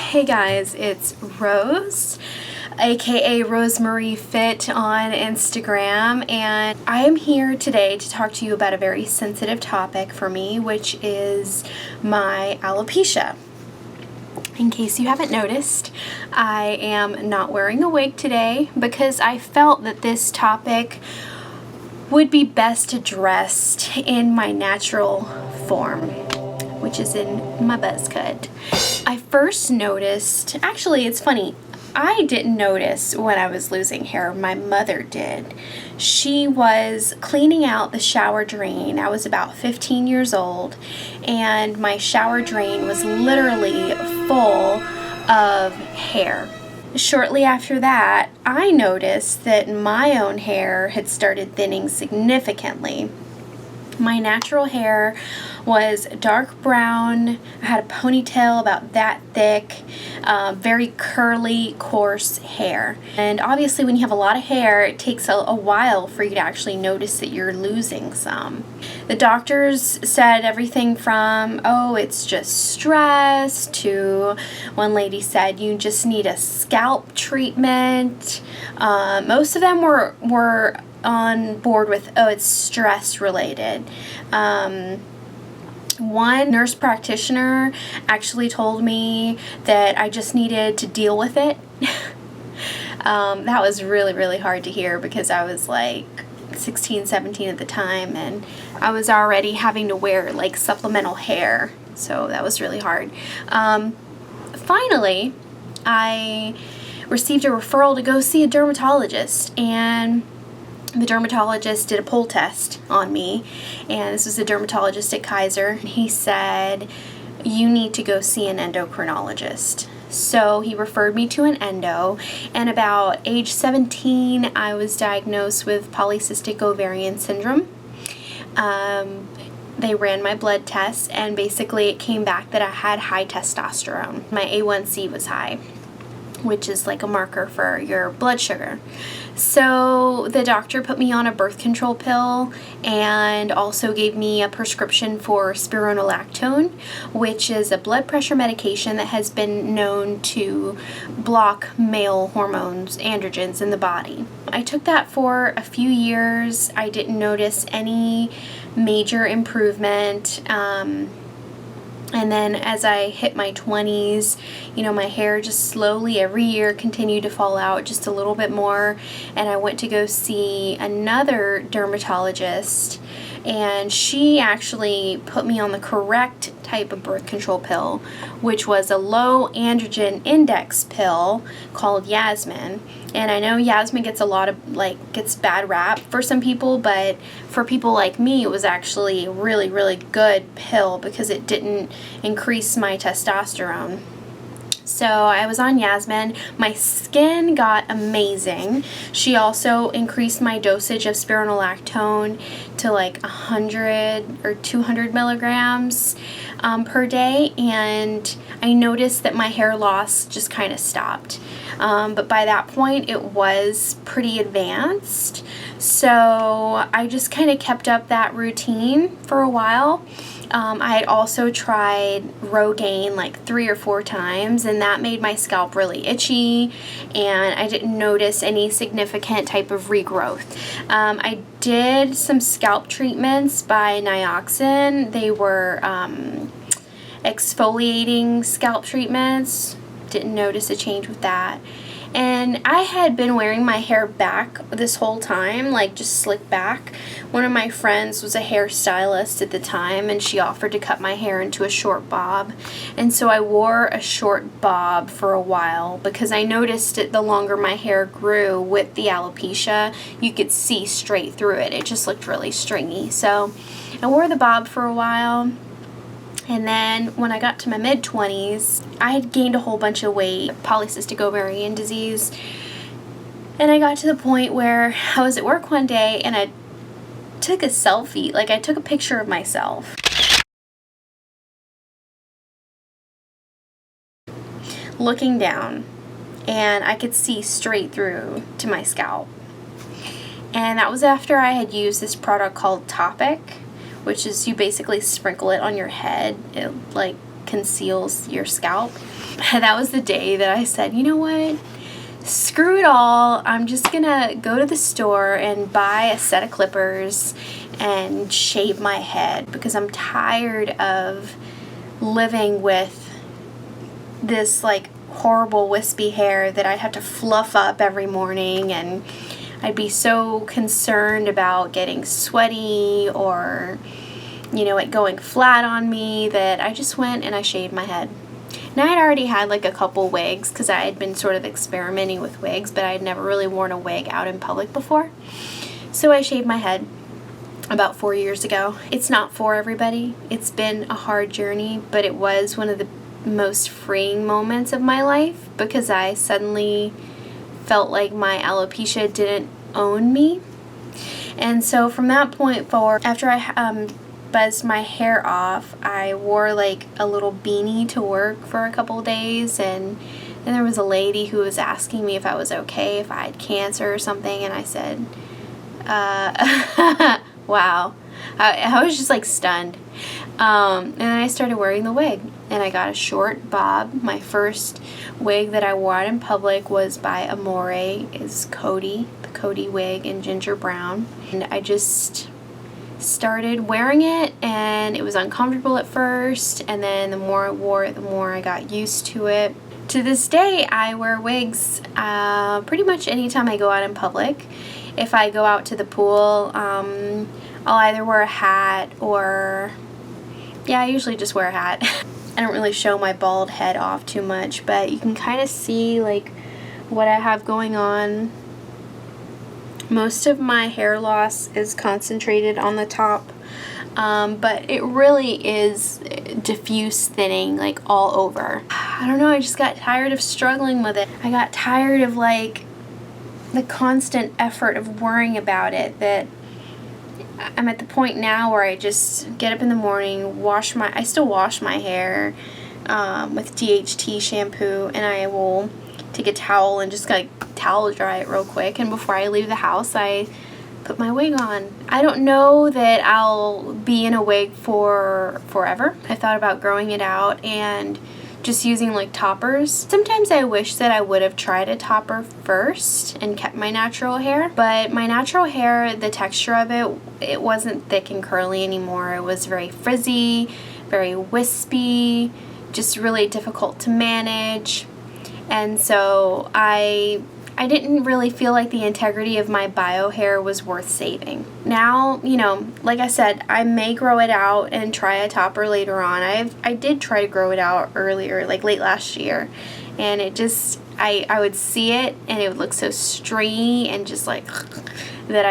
Hey guys, it's Rose, aka Rosemarie Fit on Instagram, and I am here today to talk to you about a very sensitive topic for me, which is my alopecia. In case you haven't noticed, I am not wearing a wig today because I felt that this topic would be best addressed in my natural form, which is in my buzz cut. I first noticed, actually it's funny, I didn't notice when I was losing hair, my mother did. She was cleaning out the shower drain. I was about 15 years old and my shower drain was literally full of hair. Shortly after that, I noticed that my own hair had started thinning significantly. My natural hair was dark brown. I had a ponytail about that thick, very curly, coarse hair. And obviously when you have a lot of hair, it takes a while for you to actually notice that you're losing some. The doctors said everything from, oh, it's just stress, to one lady said you just need a scalp treatment. Most of them were on board with, oh, it's stress related. One nurse practitioner actually told me that I just needed to deal with it. That was really, really hard to hear because I was like 16, 17 at the time, and I was already having to wear like supplemental hair, so that was really hard. Finally, I received a referral to go see a dermatologist, and the dermatologist did a pull test on me, and this was a dermatologist at Kaiser. He said, you need to go see an endocrinologist. So he referred me to an endo, and about age 17, I was diagnosed with polycystic ovarian syndrome. They ran my blood tests, and basically it came back that I had high testosterone. My A1C was high, which is like a marker for your blood sugar. So the doctor put me on a birth control pill and also gave me a prescription for spironolactone, which is a blood pressure medication that has been known to block male hormones, androgens in the body. I took that for a few years. I didn't notice any major improvement. And then as I hit my 20s, my hair just slowly every year continued to fall out just a little bit more. And I went to go see another dermatologist, and she actually put me on the correct type of birth control pill, which was a low androgen index pill called Yasmin. And I know Yasmin gets gets bad rap for some people, but for people like me, it was actually a really, really good pill because it didn't increase my testosterone. So I was on Yasmin. My skin got amazing. She also increased my dosage of spironolactone to like 100 or 200 milligrams per day, and I noticed that my hair loss just kind of stopped. But by that point, it was pretty advanced. So I just kind of kept up that routine for a while. I had also tried Rogaine like 3 or 4 times, and that made my scalp really itchy, and I didn't notice any significant type of regrowth. I did some scalp treatments by Nioxin. They were exfoliating scalp treatments. Didn't notice a change with that. And I had been wearing my hair back this whole time, like just slicked back. One of my friends was a hairstylist at the time, and she offered to cut my hair into a short bob. And so I wore a short bob for a while because I noticed it the longer my hair grew with the alopecia, you could see straight through it. It just looked really stringy. So I wore the bob for a while. And then when I got to my mid-20s, I had gained a whole bunch of weight, polycystic ovarian disease. And I got to the point where I was at work one day and I took a selfie, like I took a picture of myself. Looking down, and I could see straight through to my scalp. And that was after I had used this product called Topic, which is you basically sprinkle it on your head. It like conceals your scalp. That was the day that I said, you know what? Screw it all. I'm just gonna go to the store and buy a set of clippers and shave my head, because I'm tired of living with this like horrible wispy hair that I'd have to fluff up every morning, and I'd be so concerned about getting sweaty or, you know, it going flat on me, that I just went and I shaved my head. And I had already had like a couple wigs, because I had been sort of experimenting with wigs, but I had never really worn a wig out in public before. So I shaved my head about 4 years ago. It's not for everybody. It's been a hard journey, but it was one of the most freeing moments of my life, because I suddenly felt like my alopecia didn't own me. And so from that point forward, after I buzzed my hair off, I wore like a little beanie to work for a couple days, and then there was a lady who was asking me if I was okay, if I had cancer or something, and I said, wow. I was just like stunned. And then I started wearing the wig, and I got a short bob. My first wig that I wore out in public was by Amore. It's Cody, the Cody wig in ginger brown. And I just started wearing it, and it was uncomfortable at first, and then the more I wore it, the more I got used to it. To this day, I wear wigs pretty much anytime I go out in public. If I go out to the pool, I'll either wear a hat or, yeah, I usually just wear a hat. I don't really show my bald head off too much, but you can kind of see like what I have going on. Most of my hair loss is concentrated on the top, but it really is diffuse thinning like all over. I don't know, I just got tired of struggling with it. I got tired of like the constant effort of worrying about it, that I'm at the point now where I just get up in the morning, I still wash my hair with DHT shampoo, and I will take a towel and just like towel dry it real quick, and before I leave the house I put my wig on. I don't know that I'll be in a wig for forever. I thought about growing it out and just using like toppers. Sometimes I wish that I would have tried a topper first and kept my natural hair, but my natural hair, the texture of it wasn't thick and curly anymore. It was very frizzy, very wispy, just really difficult to manage. And so I didn't really feel like the integrity of my bio hair was worth saving. Now, you know, like I said, I may grow it out and try a topper later on. I did try to grow it out earlier, like late last year, and it just, I would see it and it would look so stringy and just like that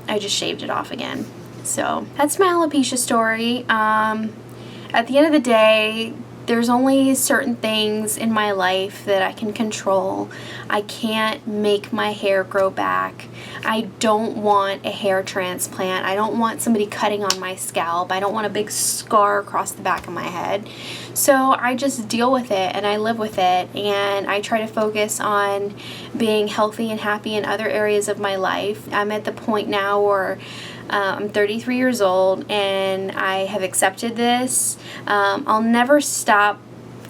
I just shaved it off again. So that's my alopecia story. At the end of the day, there's only certain things in my life that I can control. I can't make my hair grow back. I don't want a hair transplant. I don't want somebody cutting on my scalp. I don't want a big scar across the back of my head. So I just deal with it and I live with it, and I try to focus on being healthy and happy in other areas of my life. I'm at the point now where I'm 33 years old and I have accepted this. I'll never stop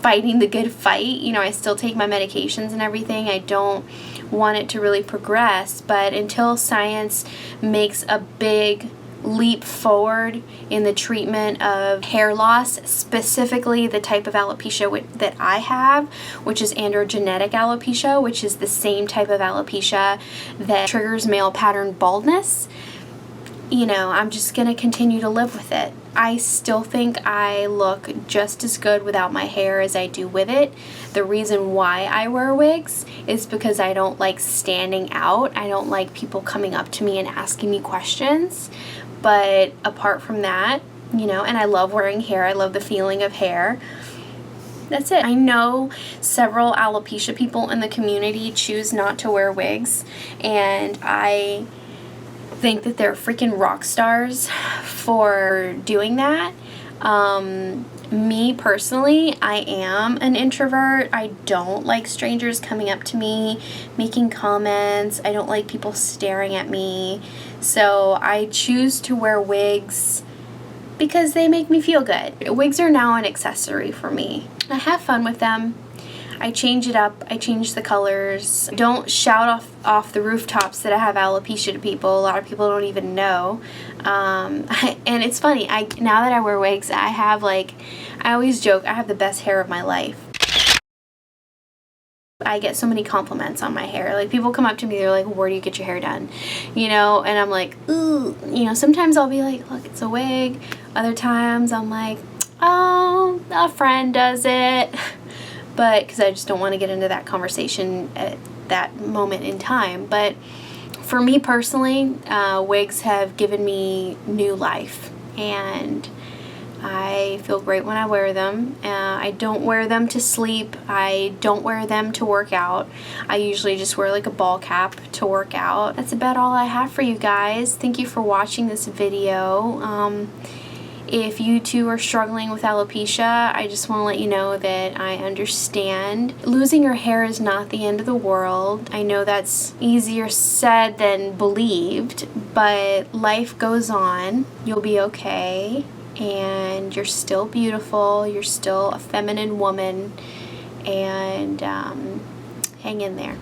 fighting the good fight. You know, I still take my medications and everything. I don't want it to really progress, but until science makes a big leap forward in the treatment of hair loss, specifically the type of alopecia that I have, which is androgenetic alopecia, which is the same type of alopecia that triggers male pattern baldness, you know, I'm just going to continue to live with it. I still think I look just as good without my hair as I do with it. The reason why I wear wigs is because I don't like standing out. I don't like people coming up to me and asking me questions. But apart from that, you know, and I love wearing hair. I love the feeling of hair. That's it. I know several alopecia people in the community choose not to wear wigs, and I think that they're freaking rock stars for doing that. Me personally, I am an introvert. I don't like strangers coming up to me, making comments. I don't like people staring at me. So I choose to wear wigs because they make me feel good. Wigs are now an accessory for me. I have fun with them. I change it up. I change the colors. Don't shout off the rooftops that I have alopecia to people. A lot of people don't even know. And it's funny. Now that I wear wigs, I have I always joke, I have the best hair of my life. I get so many compliments on my hair. Like, people come up to me, they're like, where do you get your hair done? You know, and I'm like, ooh. You know, sometimes I'll be like, look, it's a wig. Other times I'm like, oh, a friend does it. But because I just don't want to get into that conversation at that moment in time. But for me personally, wigs have given me new life, and I feel great when I wear them. I don't wear them to sleep. I don't wear them to work out. I usually just wear like a ball cap to work out. That's about all I have for you guys. Thank you for watching this video. If you too are struggling with alopecia, I just want to let you know that I understand. Losing your hair is not the end of the world. I know that's easier said than believed, but life goes on. You'll be okay, and you're still beautiful. You're still a feminine woman, and hang in there.